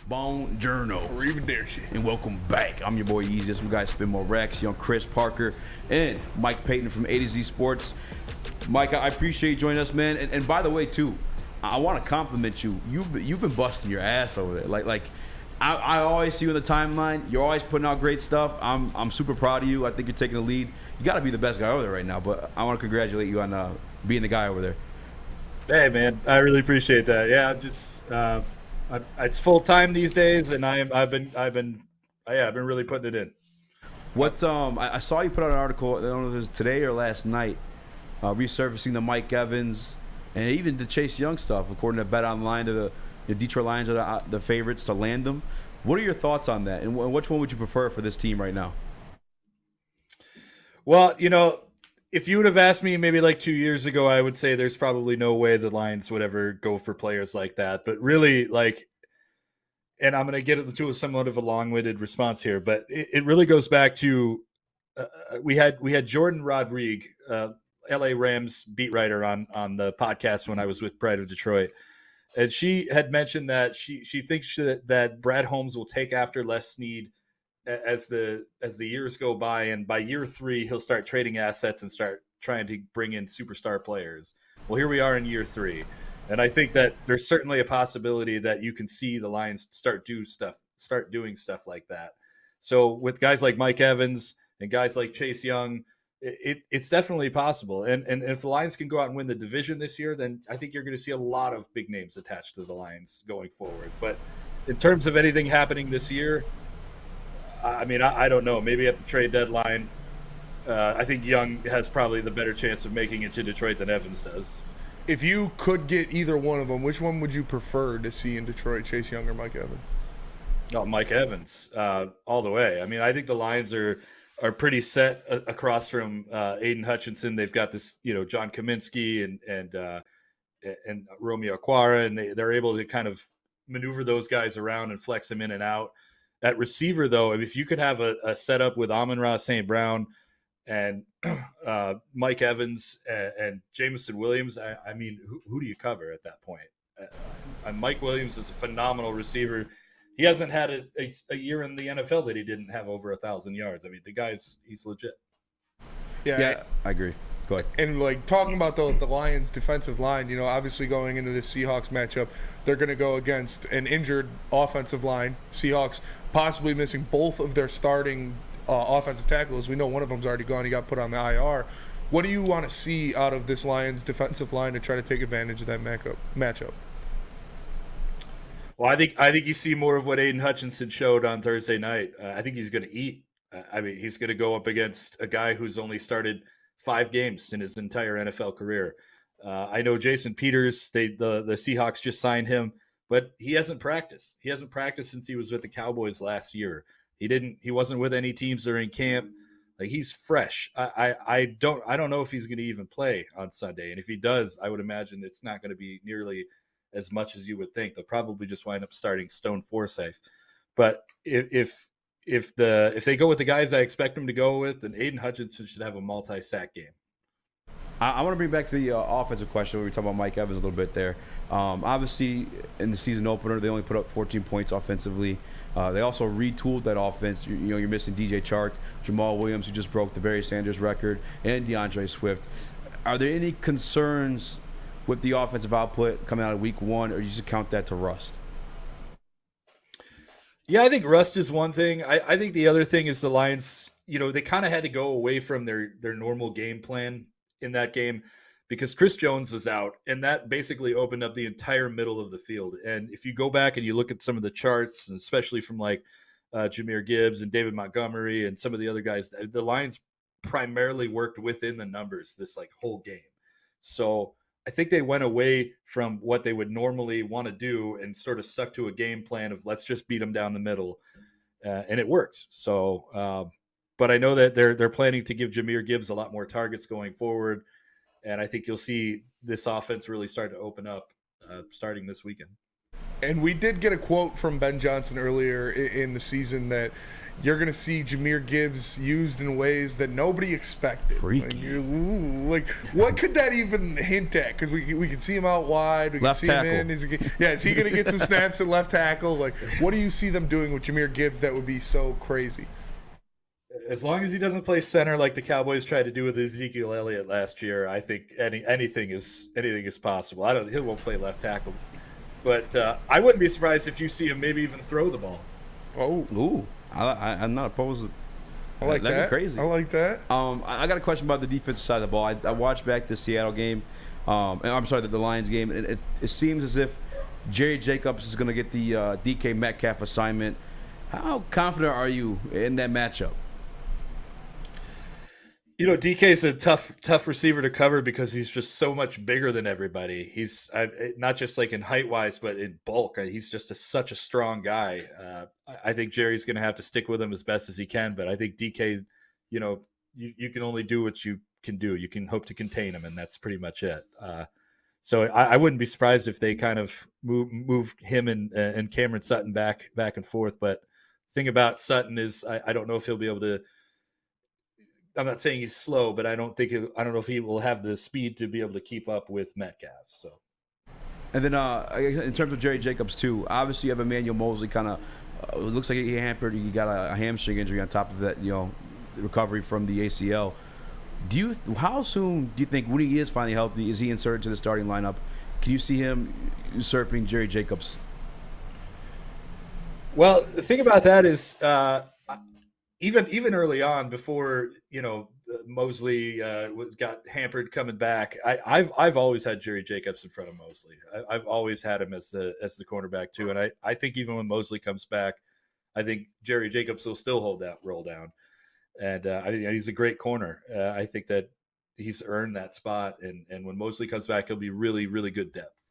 Bone Journal. Or even dare shit. And welcome back. I'm your boy Easy. This guy Spin More Rex, young Chris Parker, and Mike Payton from A to Z Sports. Mike, I appreciate you joining us, man. And by the way, too, I want to compliment you. You've been busting your ass over there. Like I always see you on the timeline. You're always putting out great stuff. I'm super proud of you. I think you're taking the lead. You got to be the best guy over there right now. But I want to congratulate you on being the guy over there. Hey, man, I really appreciate that. Yeah, just it's full time these days, and I've been really putting it in. What I saw you put out an article. I don't know if it was today or last night, resurfacing the Mike Evans and even the Chase Young stuff. According to Bet Online, the Detroit Lions are the favorites to land them. What are your thoughts on that, and which one would you prefer for this team right now? Well, if you would have asked me maybe like 2 years ago, I would say there's probably no way the Lions would ever go for players like that. But really, and I'm going to get into somewhat of a long-winded response here, but it really goes back to we had Jordan Rodriguez, LA Rams beat writer on the podcast when I was with Pride of Detroit. And she had mentioned that she thinks that Brad Holmes will take after Les Snead as the years go by, and by year 3 he'll start trading assets and start trying to bring in superstar players. Well, here we are in year 3, and I think that there's certainly a possibility that you can see the Lions start doing stuff like that. So with guys like Mike Evans and guys like Chase Young, it's definitely possible. And if the Lions can go out and win the division this year, then I think you're going to see a lot of big names attached to the Lions going forward. But in terms of anything happening this year, I mean, I don't know. Maybe at the trade deadline, I think Young has probably the better chance of making it to Detroit than Evans does. If you could get either one of them, which one would you prefer to see in Detroit, Chase Young or Mike Evans? Oh, Mike Evans, all the way. I mean, I think the Lions are pretty set across from Aiden Hutchinson. They've got this, John Kaminsky and Romeo Okwara, and they're able to kind of maneuver those guys around and flex them in and out. At receiver, though, if you could have a setup with Amon-Ra St. Brown and Mike Evans and Jameson Williams, I mean, who do you cover at that point? Mike Williams is a phenomenal receiver. He hasn't had a year in the NFL that he didn't have over 1,000 yards. I mean, he's legit. Yeah, I agree. Go ahead. And talking about the Lions defensive line, obviously going into the Seahawks matchup, they're going to go against an injured offensive line. Seahawks possibly missing both of their starting offensive tackles. We know one of them's already gone. He got put on the IR. What do you want to see out of this Lions defensive line to try to take advantage of that matchup? Well, I think you see more of what Aiden Hutchinson showed on Thursday night. I think he's going to eat. I mean, he's going to go up against a guy who's only started 5 games in his entire NFL career. I know Jason Peters, the Seahawks just signed him, but he hasn't practiced. He hasn't practiced since he was with the Cowboys last year. He wasn't with any teams during camp. He's fresh. I don't know if he's going to even play on Sunday. And if he does, I would imagine it's not going to be nearly as much as you would think. They'll probably just wind up starting Stone Forsythe. But if they go with the guys I expect them to go with, then Aiden Hutchinson should have a multi-sack game. I want to bring back to the offensive question. We were talking about Mike Evans a little bit there. Obviously, in the season opener, they only put up 14 points offensively. They also retooled that offense. You're missing DJ Chark, Jamal Williams, who just broke the Barry Sanders record, and DeAndre Swift. Are there any concerns with the offensive output coming out of week 1, or you just count that to rust? Yeah, I think rust is one thing. I think the other thing is the Lions, they kind of had to go away from their normal game plan in that game because Chris Jones was out, and that basically opened up the entire middle of the field. And if you go back and you look at some of the charts, and especially from Jahmyr Gibbs and David Montgomery and some of the other guys, the Lions primarily worked within the numbers this whole game. So I think they went away from what they would normally want to do and sort of stuck to a game plan of let's just beat them down the middle, and it worked. So, but I know that they're planning to give Jahmyr Gibbs a lot more targets going forward, and I think you'll see this offense really start to open up starting this weekend. And we did get a quote from Ben Johnson earlier in the season that you're going to see Jahmyr Gibbs used in ways that nobody expected. Freaky. Like, what could that even hint at? Because we can see him out wide. We Left can see tackle. him in. Is he going to get some snaps at left tackle? Like, what do you see them doing with Jahmyr Gibbs that would be so crazy? As long as he doesn't play center like the Cowboys tried to do with Ezekiel Elliott last year, I think anything is possible. He won't play left tackle, but I wouldn't be surprised if you see him maybe even throw the ball. Oh, Ooh, I'm not opposed. I like That'd that. be crazy. I like that. I got a question about the defensive side of the ball. I watched back the Seattle game. The Lions game, and it seems as if Jerry Jacobs is going to get the DK Metcalf assignment. How confident are you in that matchup? You know, DK's a tough receiver to cover because he's just so much bigger than everybody. He's not just like in height wise, but in bulk. He's just such a strong guy. I think Jerry's going to have to stick with him as best as he can. But I think DK, you know, you can only do what you can do. You can hope to contain him, and that's pretty much it. So I wouldn't be surprised if they kind of move him and Cameron Sutton back and forth. But the thing about Sutton is I don't know if he'll be able to. I'm not saying he's slow, but I don't know if he will have the speed to be able to keep up with Metcalf. So, And then in terms of Jerry Jacobs too, obviously you have Emmanuel Mosley kind of it looks like he hampered. He got a hamstring injury on top of that, you know, recovery from the ACL. How soon do you think, when he is finally healthy, is he inserted to the starting lineup? Can you see him usurping Jerry Jacobs? well, the thing about that is even early on, before Mosley got hampered coming back, I've always had Jerry Jacobs in front of Mosley. I've always had him as the cornerback too, and I think even when Mosley comes back, I think Jerry Jacobs will still hold that roll down, and I think he's a great corner. I think that he's earned that spot, and when Mosley comes back, he'll be really, really good depth.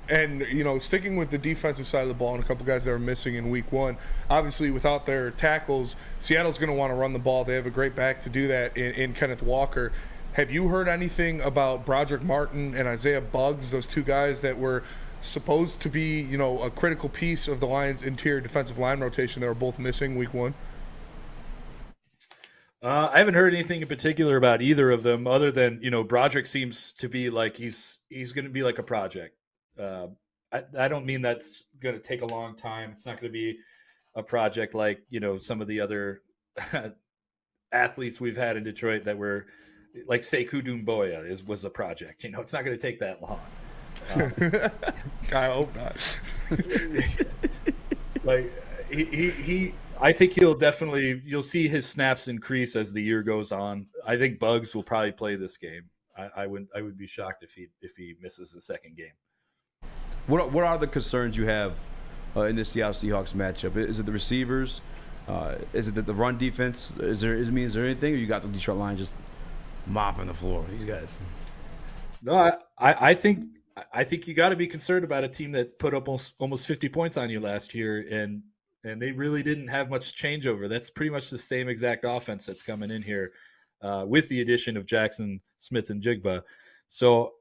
And, sticking with the defensive side of the ball and a couple guys that were missing in week one, obviously without their tackles, Seattle's going to want to run the ball. They have a great back to do that in Kenneth Walker. Have you heard anything about Broderick Martin and Isaiah Buggs, those two guys that were supposed to be, a critical piece of the Lions' interior defensive line rotation that were both missing week one? I haven't heard anything in particular about either of them, other than Broderick seems to be like he's going to be like a project. I don't mean that's going to take a long time. It's not going to be a project like some of the other athletes we've had in Detroit that were like Sekou Doumbouya was a project. It's not going to take that long. I hope not. Like he I think you'll see his snaps increase as the year goes on. I think Buggs will probably play this game. I would be shocked if he misses the second game. What are the concerns you have in this Seattle Seahawks matchup? Is it the receivers? Is it the run defense? Is there anything, or you got the Detroit Lions just mopping the floor? These guys. No, I think you got to be concerned about a team that put up almost 50 points on you last year, and they really didn't have much changeover. That's pretty much the same exact offense that's coming in here, with the addition of Jackson, Smith, and Jigba. So.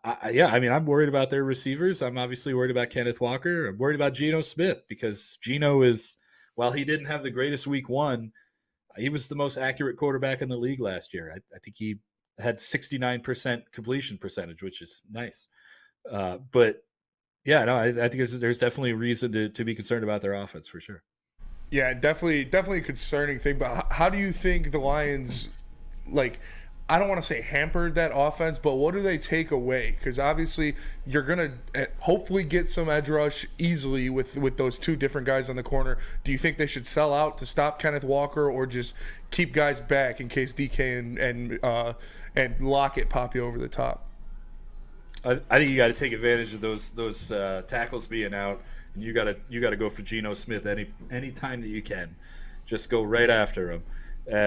I'm worried about their receivers. I'm obviously worried about Kenneth Walker. I'm worried about Geno Smith because Geno is, while he didn't have the greatest week one, he was the most accurate quarterback in the league last year. I think he had 69% completion percentage, which is nice. I think there's definitely a reason to be concerned about their offense for sure. Yeah, definitely a concerning thing. But how do you think the Lions, I don't want to say hampered that offense, but what do they take away? Because obviously you're going to hopefully get some edge rush easily with those two different guys on the corner. Do you think they should sell out to stop Kenneth Walker, or just keep guys back in case DK and Lockett pop you over the top? I think you got to take advantage of those tackles being out, and you got to go for Geno Smith any time that you can. Just go right after him.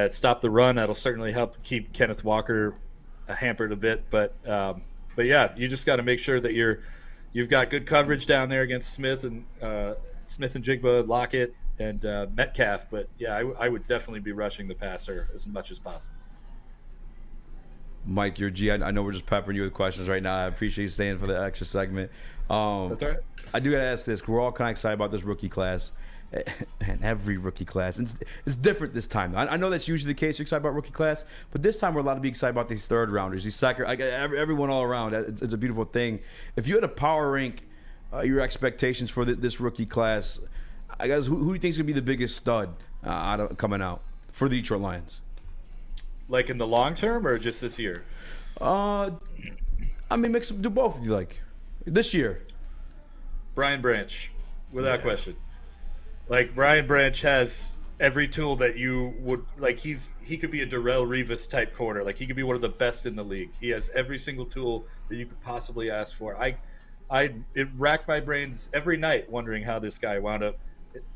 Stop the run. That'll certainly help keep Kenneth Walker hampered a bit. But yeah, you just got to make sure that you've got good coverage down there against Smith and Jigba, Lockett, and Metcalf. But yeah, I would definitely be rushing the passer as much as possible. Mike, you're G. I know we're just peppering you with questions right now. I appreciate you staying for the extra segment. That's all right. I do got to ask this. We're all kind of excited about this rookie class. And every rookie class. It's different this time. I know that's usually the case. You're excited about rookie class. But this time we're allowed to be excited about these third rounders, these second, everyone all around. It's a beautiful thing. If you had to power rank your expectations for this rookie class, I guess who do you think is going to be the biggest stud coming out for the Detroit Lions? Like in the long term or just this year? I mean, do both if you like. This year. Brian Branch, without question. Like, Brian Branch has every tool that you would like. He could be a Darrelle Revis type corner. Like, he could be one of the best in the league. He has every single tool that you could possibly ask for. It racked my brains every night wondering how this guy wound up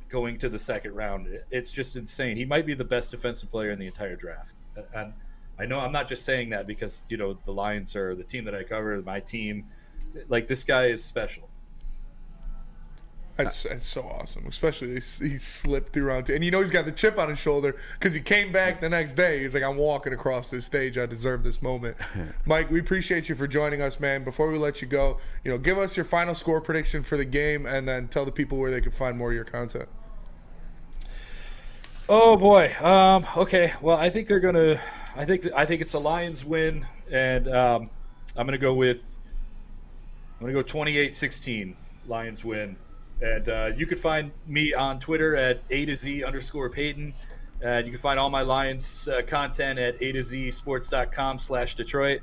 going to the second round. It's just insane. He might be the best defensive player in the entire draft. And I know I'm not just saying that because, you know, the Lions are the team that I cover, my team. Like, this guy is special. That's so awesome, especially he slipped through round two. And you know he's got the chip on his shoulder because he came back the next day. He's like, I'm walking across this stage. I deserve this moment. Mike, we appreciate you for joining us, man. Before we let you go, you know, give us your final score prediction for the game and then tell the people where they can find more of your content. Oh, boy. Okay. Well, I think they're going to – I think it's a Lions win, and I'm going to go with – I'm going to go 28-16, Lions win. And you can find me on Twitter at A_Peyton. And you can find all my Lions content at A2ZSports.com/Detroit.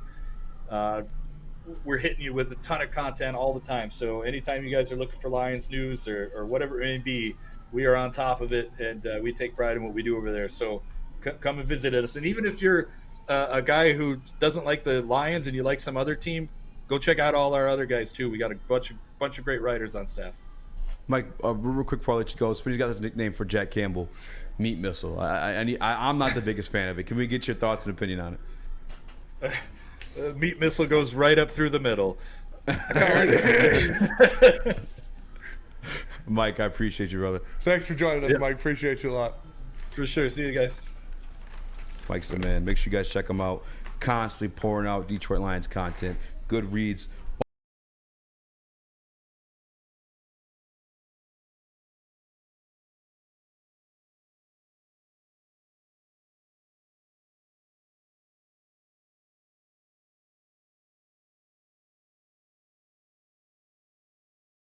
We're hitting you with a ton of content all the time. So anytime you guys are looking for Lions news or whatever it may be, we are on top of it, and we take pride in what we do over there. So come and visit us. And even if you're a guy who doesn't like the Lions and you like some other team, go check out all our other guys too. We got a bunch of great writers on staff. Mike, real quick before I let you go, Speedy's got this nickname for Jack Campbell, Meat Missile. I'm not the biggest fan of it. Can we get your thoughts and opinion on it? Meat Missile goes right up through the middle. Mike, I appreciate you, brother. Thanks for joining us, Mike. Appreciate you a lot. For sure. See you guys. Mike's the man. Make sure you guys check him out. Constantly pouring out Detroit Lions content. Good reads